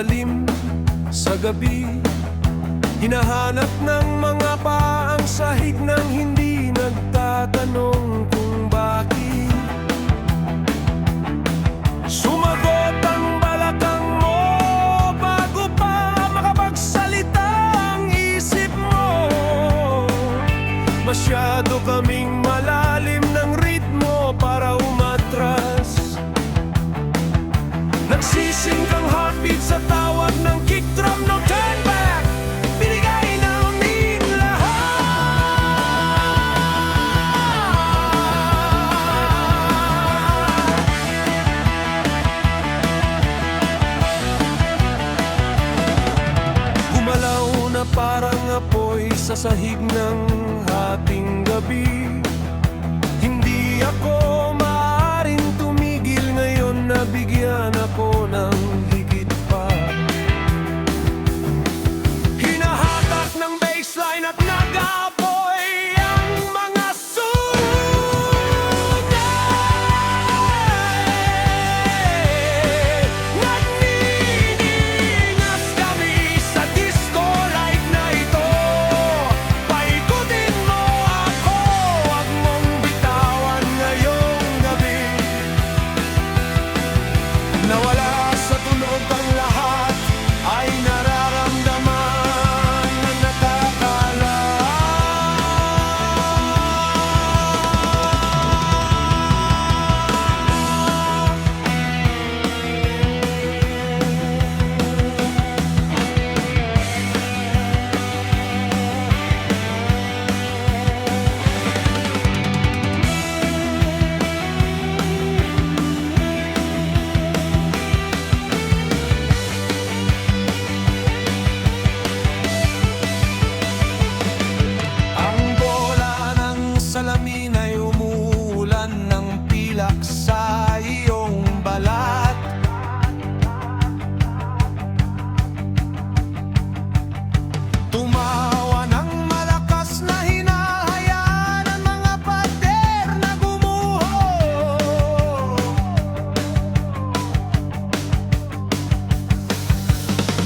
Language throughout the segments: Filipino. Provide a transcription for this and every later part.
padilim sa gabi. Hinahanap ng mga paang sahig nang hindi nagtatanong kung bakit. Sumagot ang balakang mo bago pa makapagsalita ang isip mo. Masyado kaming malalim ng ritmo para umatras. Nagsising kang heartbeat sa tawag ng kick drum. No turn back, binigay namin lahat. Gumalaw na parang apoy sa sahig ng hating gabi. Hindi ako maaaring tumigil ngayon na bigyan ako ng higit pa. Hinahatak ng baseline at nag-aapoy ang mga sugat. Nagniningas kami sa disco light na ito. Paikutin mo ako, wag mong bitawan ngayong gabi. Nawala sa tunog ang lahat, ay nararamdaman na nakakalat. Ang bola ng salamin ay umuulan ng pilak sa iyong balat. Tumawa ng malakas na hinahayaan ang mga pader na gumuho.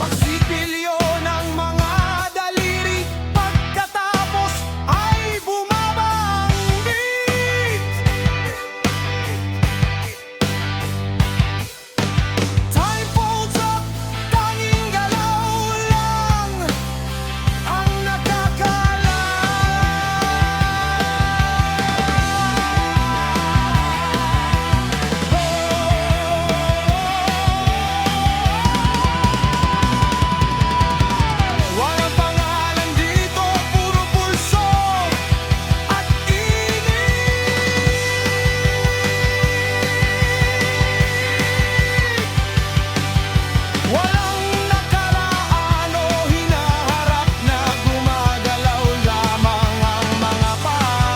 Pagsipilyo ng mga daliri, pagkatapos ay bumaba ang beat. Time folds up, tanging galaw lang ang nakakala. Walang pangalan dito, puro pulso at init. Walang nakaraan o hinaharap na gumagalaw lamang ang mga paa.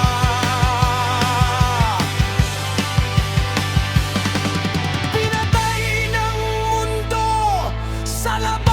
Pinatay ng mundo sa labas.